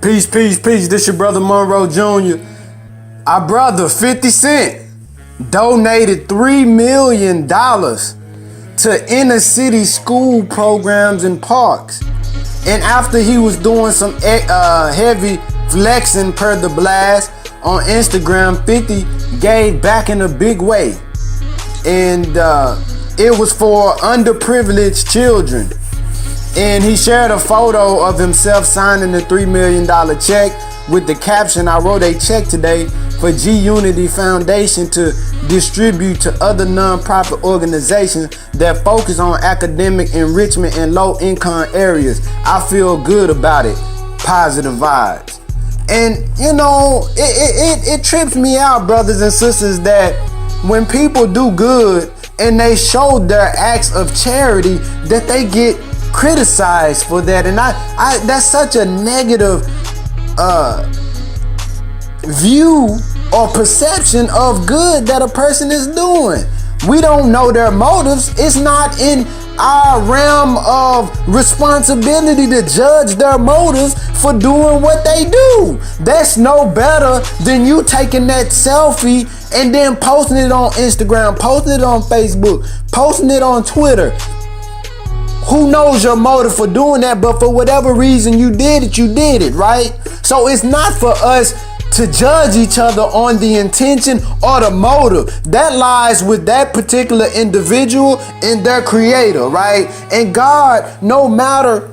Peace, peace, peace. This your brother Monroe Jr. Our brother 50 Cent donated $3 million to inner city school programs and parks. And after he was doing some heavy flexing per the blast on Instagram, 50 gave back in a big way. And it was for underprivileged children. And he shared a photo of himself signing the $3 million check with the caption, "I wrote a check today for G Unity Foundation to distribute to other nonprofit organizations that focus on academic enrichment in low-income areas. I feel good about it. Positive vibes." And you know, it trips me out, brothers and sisters, that when people do good and they show their acts of charity, that they get criticized for that. And I that's such a negative view or perception of good that a person is doing. We don't know their motives. It's not in our realm of responsibility to judge their motives for doing what they do. That's no better than you taking that selfie and then posting it on Instagram, posting it on Facebook, posting it on Twitter. Who knows your motive for doing that, but for whatever reason you did it, right? So it's not for us to judge each other on the intention or the motive. That lies with that particular individual and their creator, right? And God, no matter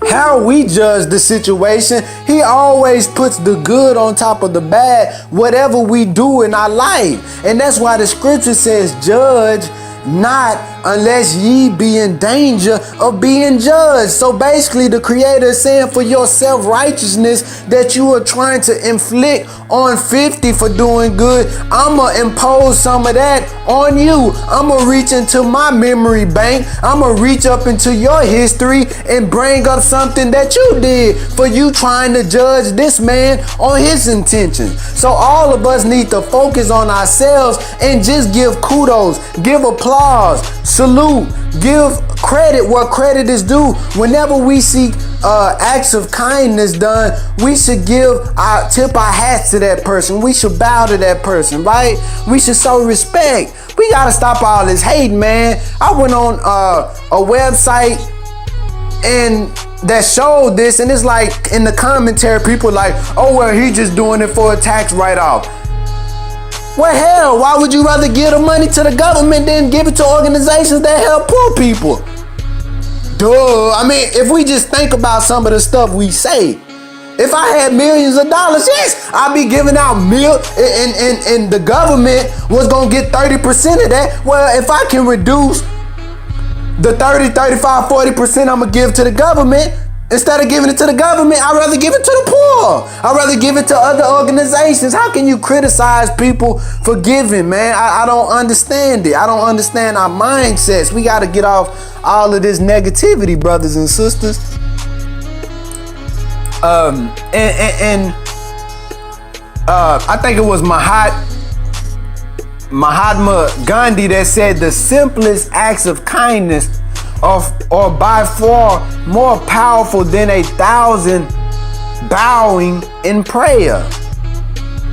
how we judge the situation, he always puts the good on top of the bad, whatever we do in our life. And that's why the scripture says, "Judge not unless ye be in danger of being judged." So basically the creator is saying, for your self-righteousness that you are trying to inflict on 50 for doing good, I'ma impose some of that on you. I'ma reach into my memory bank, I'ma reach up into your history and bring up something that you did for you trying to judge this man on his intentions. So all of us need to focus on ourselves and just give kudos, give applause, salute, give credit where credit is due. Whenever we see acts of kindness done, we should tip our hats to that person. We should bow to that person, right? We should show respect. We gotta stop all this hate, man. I went on a website and that showed this, and it's like in the commentary, people like, "Oh well, he just doing it for a tax write-off." Well, hell, why would you rather give the money to the government than give it to organizations that help poor people? Duh. I mean, if we just think about some of the stuff we say, if I had millions of dollars, yes, I'd be giving out and the government was gonna get 30% of that. Well, if I can reduce the 30, 35, 40% I'm gonna give to the government, instead of giving it to the government, I'd rather give it to the poor. I'd rather give it to other organizations. How can you criticize people for giving, man? I don't understand it. I don't understand our mindsets. We got to get off all of this negativity, brothers and sisters. I think it was Mahatma Gandhi that said the simplest acts of kindness are by far more powerful than 1,000 bowing in prayer.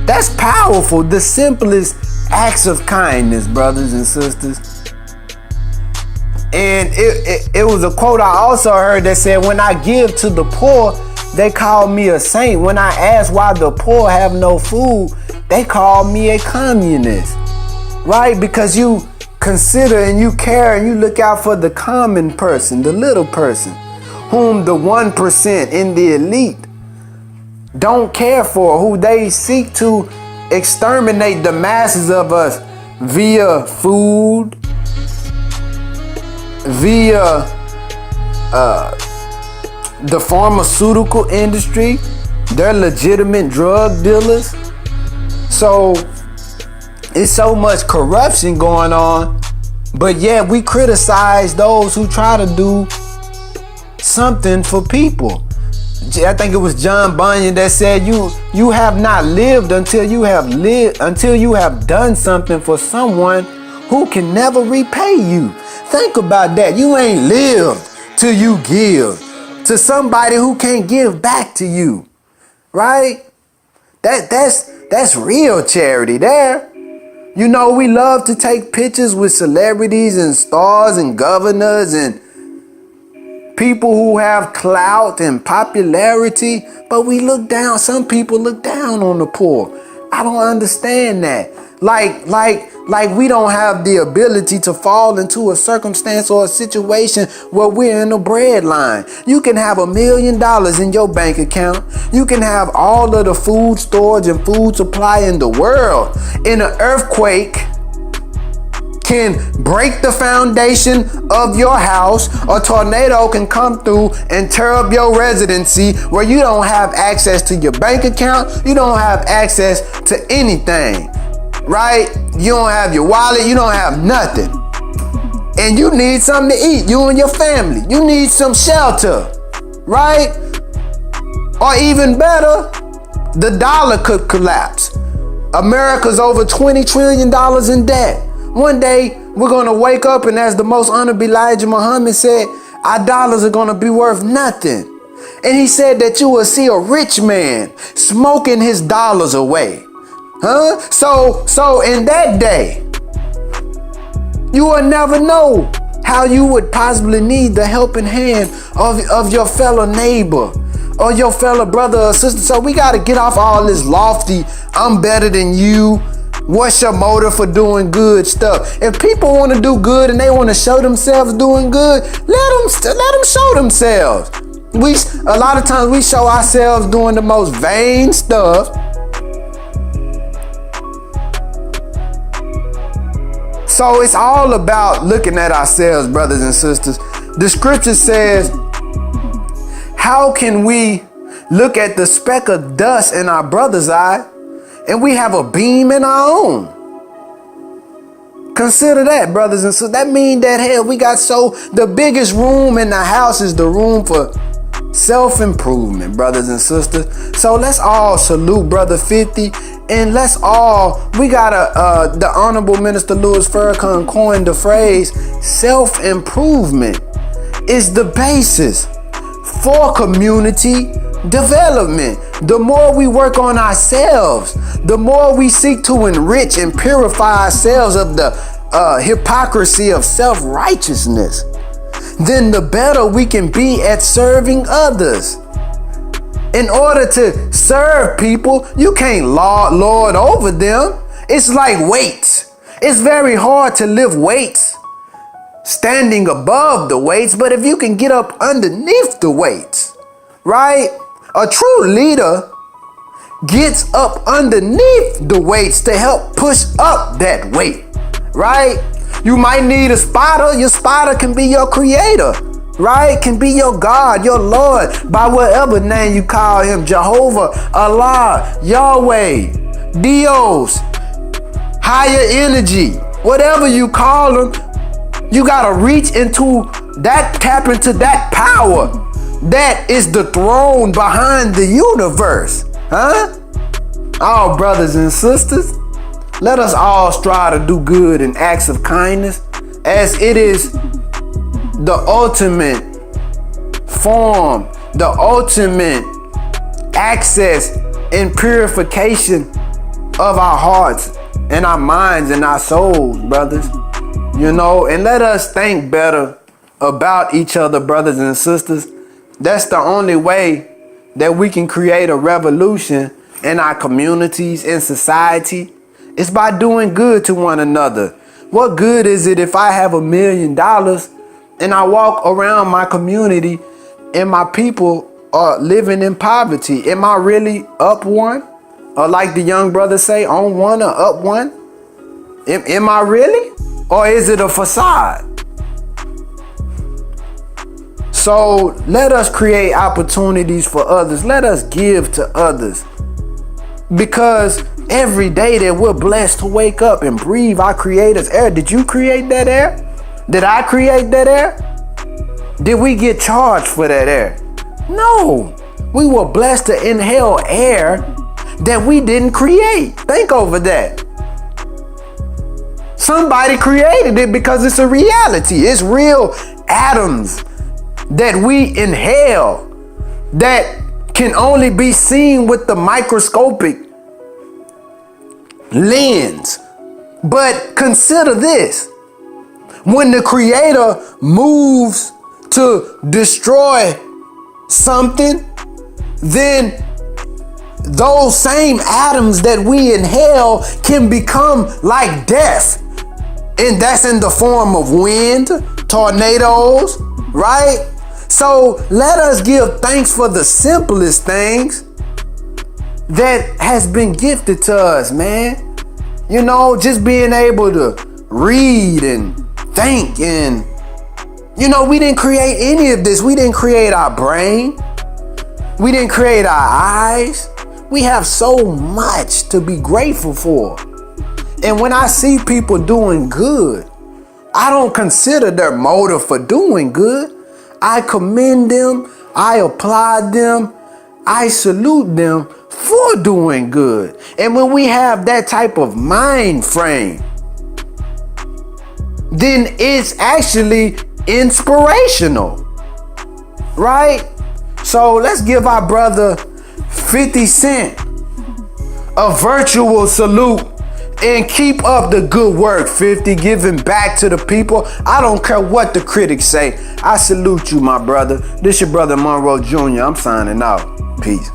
That's powerful. The simplest acts of kindness, brothers and sisters. And it was a quote I also heard that said, "When I give to the poor, they call me a saint. When I ask why the poor have no food, they call me a communist." Right? Because you consider and you care and you look out for the common person, the little person, whom the 1% in the elite don't care for, who they seek to exterminate the masses of us via food, via the pharmaceutical industry. They're legitimate drug dealers. So it's so much corruption going on, but yet we criticize those who try to do something for people. I think it was John Bunyan that said, you have not lived until you have done something for someone who can never repay you. Think about that. You ain't lived till you give to somebody who can't give back to you. right? That's real charity there. You know, we love to take pictures with celebrities and stars and governors and people who have clout and popularity, but we look down. Some people look down on the poor. I don't understand that. Like we don't have the ability to fall into a circumstance or a situation where we're in the breadline. You can have $1 million in your bank account. You can have all of the food storage and food supply in the world. In an earthquake can break the foundation of your house. A tornado can come through and tear up your residency where you don't have access to your bank account. You don't have access to anything, right? You don't have your wallet. You don't have nothing. And you need something to eat, you and your family. You need some shelter, right? Or even better, the dollar could collapse. America's over $20 trillion in debt. One day, we're going to wake up, and as the most honorable Elijah Muhammad said, our dollars are going to be worth nothing. And he said that you will see a rich man smoking his dollars away. Huh? So in that day, you will never know how you would possibly need the helping hand of your fellow neighbor or your fellow brother or sister. So we got to get off all this lofty, I'm better than you. What's your motive for doing good stuff? If people want to do good and they want to show themselves doing good, let them show themselves. A lot of times we show ourselves doing the most vain stuff. So it's all about looking at ourselves, brothers and sisters. The scripture says, how can we look at the speck of dust in our brother's eye and we have a beam in our own? Consider that, brothers and sisters. That means that, hell, we got the biggest room in the house is the room for self-improvement, brothers and sisters. So let's all salute Brother 50, and we got the Honorable Minister Louis Farrakhan coined the phrase, self-improvement is the basis for community development. The more we work on ourselves, the more we seek to enrich and purify ourselves of the hypocrisy of self-righteousness, then the better we can be at serving others. In order to serve people, you can't lord over them. It's like weights. It's very hard to lift weights standing above the weights, but if you can get up underneath the weights, right? A true leader gets up underneath the weights to help push up that weight, right? You might need a spotter. Your spotter can be your creator, right? Can be your God, your Lord, by whatever name you call him. Jehovah, Allah, Yahweh, Dios, higher energy, whatever you call them. You gotta reach into that, tap into that power that is the throne behind the universe, huh? Oh, brothers and sisters, let us all strive to do good in acts of kindness, as it is the ultimate form, the ultimate access and purification of our hearts and our minds and our souls, brothers. You know, and let us think better about each other, brothers and sisters. That's the only way that we can create a revolution in our communities, in society. It's by doing good to one another. What good is it if I have $1 million and I walk around my community and my people are living in poverty? Am I really up one? Or like the young brothers say, on one or up one? Am I really? Or is it a facade? So let us create opportunities for others. Let us give to others. Because every day that we're blessed to wake up and breathe our Creator's air. Did you create that air? Did I create that air? Did we get charged for that air? No. We were blessed to inhale air that we didn't create. Think over that. Somebody created it because it's a reality. It's real atoms that we inhale that can only be seen with the microscopic lens. But consider this. When the creator moves to destroy something, then those same atoms that we inhale can become like death. And that's in the form of wind, tornadoes, right? So let us give thanks for the simplest things that has been gifted to us, man. You know, just being able to read and think, and you know, we didn't create any of this. We didn't create our brain. We didn't create our eyes. We have so much to be grateful for. And when I see people doing good, I don't consider their motive for doing good. I commend them, I applaud them, I salute them for doing good. And when we have that type of mind frame, then it's actually inspirational, right? So let's give our brother 50 Cent a virtual salute and keep up the good work, 50, giving back to the people. I don't care what the critics say. I salute you, my brother. This your brother Monroe Jr. I'm signing out. Peace.